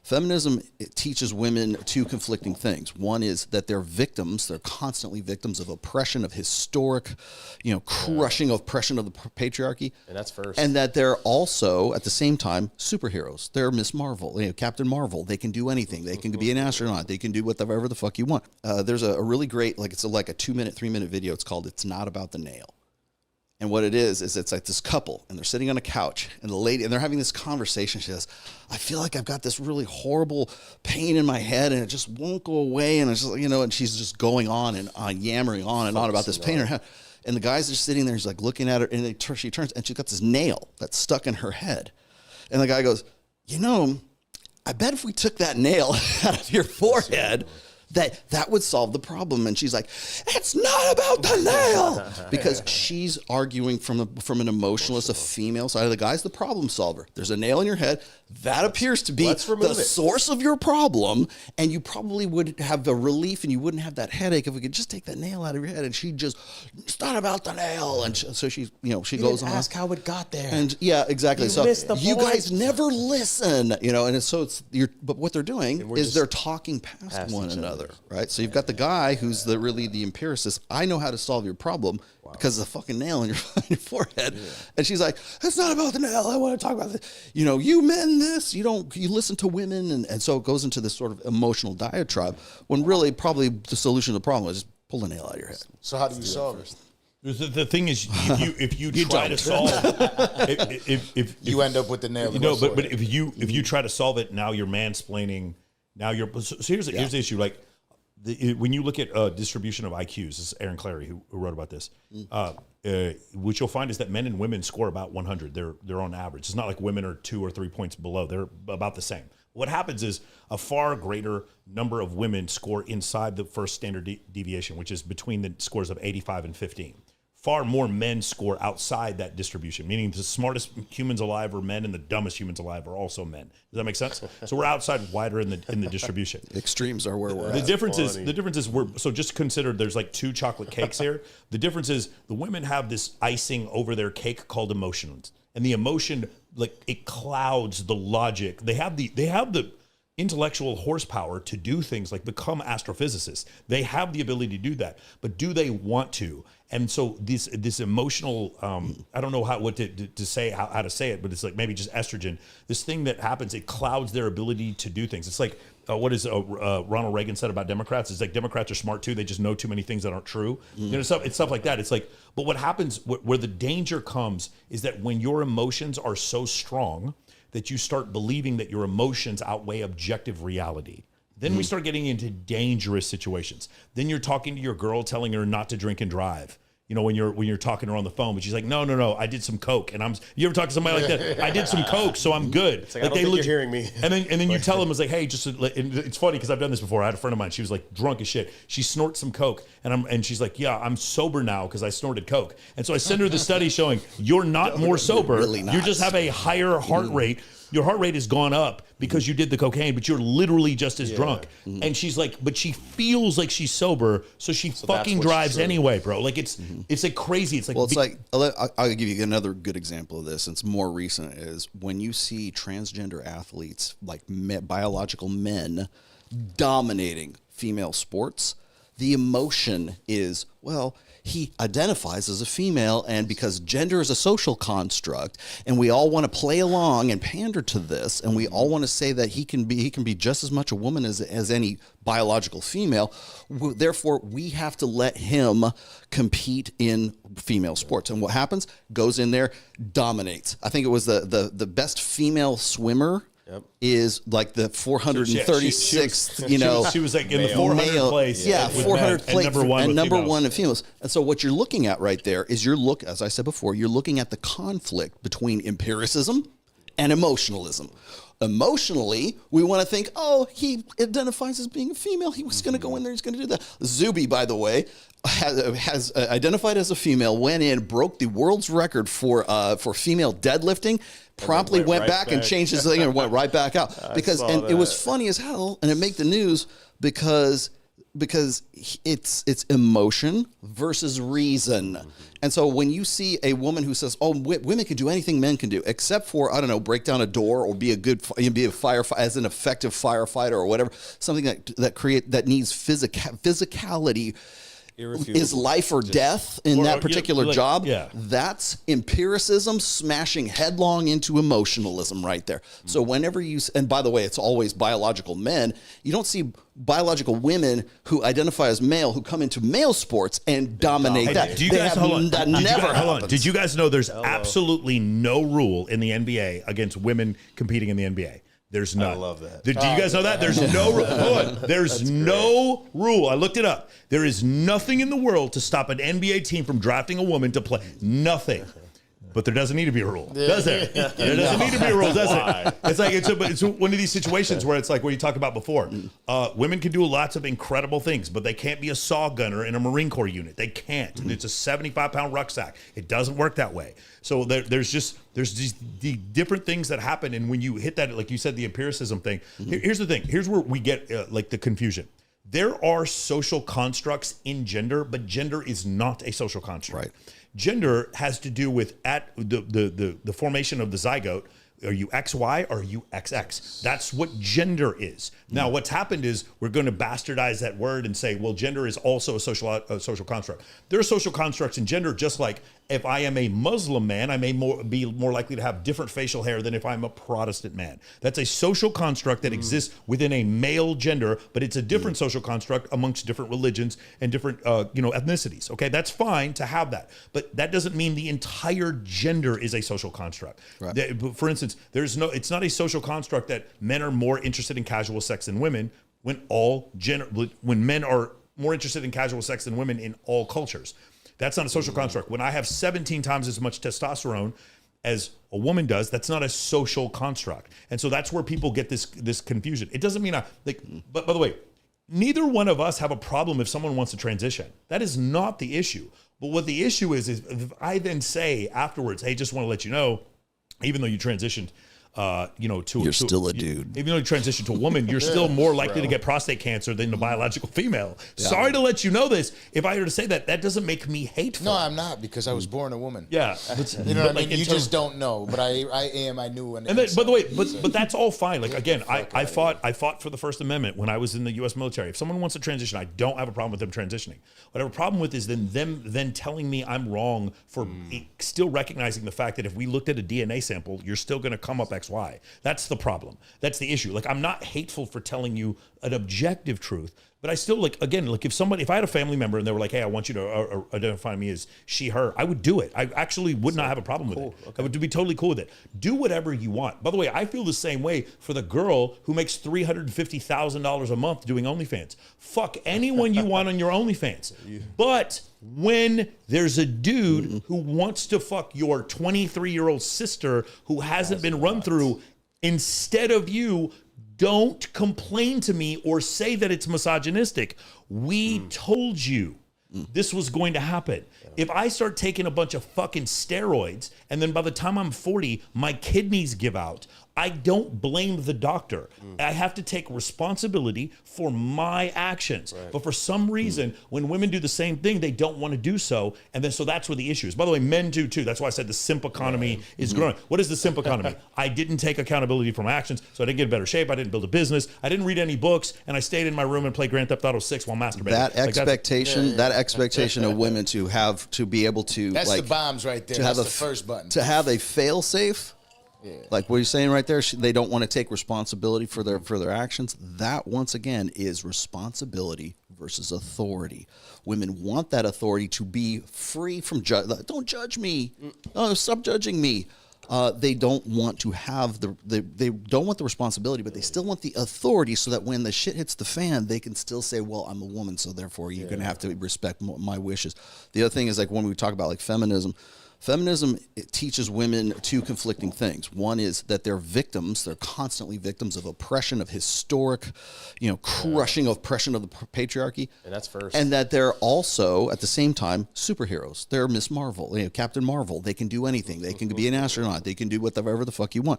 Feminism, it teaches women two conflicting things. One is that they're victims. They're constantly victims of oppression, of historic, crushing oppression of the patriarchy. And that's first. And that they're also, at the same time, superheroes. They're Miss Marvel, Captain Marvel. They can do anything. They can be an astronaut. They can do whatever the fuck you want. There's a really great, it's like a 2-minute, 3-minute video. It's called "It's Not About the Nail." And what it is it's like this couple, and they're sitting on a couch, and they're having this conversation. She says, I feel like I've got this really horrible pain in my head, and it just won't go away. And it's just, and she's just going on and yammering on and on about this pain in her head. And the guy's just sitting there, he's like looking at her, and she turns, and she's got this nail that's stuck in her head. And the guy goes, I bet if we took that nail out of your forehead, that would solve the problem. And she's like, it's not about the nail, because she's arguing from an emotionalist, a female side of the guy's the problem solver. There's a nail in your head that appears to be the source of your problem, and you probably would have a relief, and you wouldn't have that headache if we could just take that nail out of your head. And she just, it's not about the nail. And so she goes on. Ask how it got there. And yeah, exactly. So you guys never listen, but what they're doing is they're talking past one another. Right, so you've got the guy who's really the empiricist. I know how to solve your problem because of the fucking nail in your forehead, and she's like, "It's not about the nail. I want to talk about this. You men, this you listen to women, and so it goes into this sort of emotional diatribe. When really, probably the solution to the problem is just pull the nail out of your head. So how do you solve it? The thing is, if you try to solve, if you end up with the nail, but if you try to solve it, now you're mansplaining. Now you're so here's the issue, like. When you look at distribution of IQs, this is Aaron Clary who wrote about this. What you'll find is that men and women score about 100. They're on average. It's not like women are 2 or 3 points below. They're about the same. What happens is a far greater number of women score inside the first standard deviation, which is between the scores of 85 and 15. Far more men score outside that distribution, meaning the smartest humans alive are men and the dumbest humans alive are also men. Does that make sense? So we're outside wider in the distribution. Extremes are where we're at. The difference is so just consider there's like 2 chocolate cakes here. The difference is the women have this icing over their cake called emotions. And the emotion, it clouds the logic. They have the intellectual horsepower to do things like become astrophysicists. They have the ability to do that, but do they want to? And so this emotional, I don't know what to say, how to say it, but it's like maybe just estrogen. This thing that happens, it clouds their ability to do things. It's like what is Ronald Reagan said about Democrats? It's like Democrats are smart too. They just know too many things that aren't true. It's stuff like that. It's like, but what happens, where the danger comes is that when your emotions are so strong that you start believing that your emotions outweigh objective reality. Then we start getting into dangerous situations. Then you're talking to your girl, telling her not to drink and drive. When you're talking to her on the phone, but she's like, no, I did some coke, and you ever talk to somebody like that? I did some coke, so I'm good. It's like I don't think you're hearing me. And then you tell them, it's like, hey, it's funny because I've done this before. I had a friend of mine. She was like drunk as shit. She snorts some coke, and she's like, yeah, I'm sober now because I snorted coke. And so I send her the study showing you're not more sober. Really not. You just have a higher heart rate. Your heart rate has gone up because you did the cocaine, but you're literally just as drunk. And she's like, but she feels like she's sober, so she fucking drives anyway, bro. Like it's like crazy. It's like, I'll give you another good example of this. It's more recent. Is when you see transgender athletes, like biological men, dominating female sports. The emotion is, well, he identifies as a female, and because gender is a social construct, and we all want to play along and pander to this, and we all want to say that he can be just as much a woman as any biological female. Therefore, we have to let him compete in female sports. And what happens? Goes in there, dominates. I think it was the best female swimmer. Is like the 436th, she was like in the 400 place. Yeah, 400 place and number one in females. And so what you're looking at right there is as I said before, you're looking at the conflict between empiricism and emotionalism. Emotionally, we want to think, oh, he identifies as being a female. He was going to go in there. He's going to do that. Zuby, by the way, has identified as a female, went in, broke the world's record for female deadlifting, promptly went back and changed his thing and went right back out. Because it was funny as hell, and it made the news because because it's emotion versus reason. And so when you see a woman who says, "Oh, women can do anything men can do, except for, I don't know, break down a door or be a firefighter, as an effective firefighter or whatever, something that needs physicality." Is life or death in that particular job. Yeah. That's empiricism smashing headlong into emotionalism right there. So whenever and by the way, it's always biological men. You don't see biological women who identify as male who come into male sports and dominate that. Do you guys hold on? That never happens. Did you guys know there's absolutely no rule in the NBA against women competing in the NBA? There's none. I love that. Did you guys know that? There's no rule. Hold on. There's no rule. I looked it up. There is nothing in the world to stop an NBA team from drafting a woman to play. Nothing. But there doesn't need to be a rule, does there? There doesn't need to be a rule, does it? It's like it's one of these situations where it's like what you talked about before. Women can do lots of incredible things, but they can't be a saw gunner in a Marine Corps unit. They can't. It's a 75-pound rucksack. It doesn't work that way. So there's these different things that happen, and when you hit that, like you said, the empiricism thing. Here's the thing. Here's where we get like the confusion. There are social constructs in gender, but gender is not a social construct. Right. Gender has to do with the formation of the zygote. Are you XY or are you XX? That's what gender is. Now, what's happened is we're going to bastardize that word and say, well, gender is also a social construct. There are social constructs in gender, just like if I am a Muslim man, I may be more likely to have different facial hair than if I'm a Protestant man. That's a social construct that exists within a male gender, but it's a different social construct amongst different religions and different ethnicities. Okay, that's fine to have that, but that doesn't mean the entire gender is a social construct. Right. For instance, it's not a social construct that men are more interested in casual sex than women when men are more interested in casual sex than women in all cultures. That's not a social construct. When I have 17 times as much testosterone as a woman does, that's not a social construct. And so that's where people get this confusion. It doesn't mean but by the way, neither one of us have a problem if someone wants to transition. That is not the issue. But what the issue is if I then say afterwards, hey, just want to let you know, even though you transitioned, you're still a dude. Even though you transition to a woman, you're still more likely to get prostate cancer than the biological female. Yeah. Sorry to let you know this. If I were to say that doesn't make me hateful. No, I'm not, because I was born a woman. Yeah, you know what I mean. You just don't know, but I knew. And then, by the way, but that's all fine. Like again, I fought for the First Amendment when I was in the U.S. military. If someone wants to transition, I don't have a problem with them transitioning. What I have a problem with is them telling me I'm wrong for still recognizing the fact that if we looked at a DNA sample, you're still going to come up XY. That's the problem. That's the issue. Like, I'm not hateful for telling you an objective truth, but I still if I had a family member and they were like, hey, I want you to identify me as she, her, I would do it. I actually would not have a problem with it. Okay. I would be totally cool with it. Do whatever you want. By the way, I feel the same way for the girl who makes $350,000 a month doing OnlyFans. Fuck anyone you want on your OnlyFans. But when there's a dude who wants to fuck your 23-year-old sister who hasn't been run through, instead of you, don't complain to me or say that it's misogynistic. We told you this was going to happen. If I start taking a bunch of fucking steroids and then by the time I'm 40, my kidneys give out, I don't blame the doctor. I have to take responsibility for my actions. Right. But for some reason, when women do the same thing, they don't want to do so. And then so that's where the issue is. By the way, men do too. That's why I said the simp economy is growing. What is the simp economy? I didn't take accountability for my actions, so I didn't get in better shape. I didn't build a business. I didn't read any books, and I stayed in my room and played Grand Theft Auto 6 while masturbating. That expectation of women to be able to that's the bombs right there. That's the first button. To have a fail safe. Yeah. Like what you're saying right there, they don't want to take responsibility for their actions. That, once again, is responsibility versus authority. Women want that authority to be free from don't judge me. Stop judging me. They don't want to have they don't want the responsibility, but they still want the authority, so that when the shit hits the fan, they can still say, well, I'm a woman, so therefore you're going to have to respect my wishes. The other thing is, like, when we talk about like feminism, it teaches women two conflicting things. One is that they're victims. They're constantly victims of oppression, of historic, crushing oppression of the patriarchy. And that's first. And that they're also, at the same time, superheroes. They're Miss Marvel, Captain Marvel. They can do anything. They can be an astronaut. They can do whatever the fuck you want.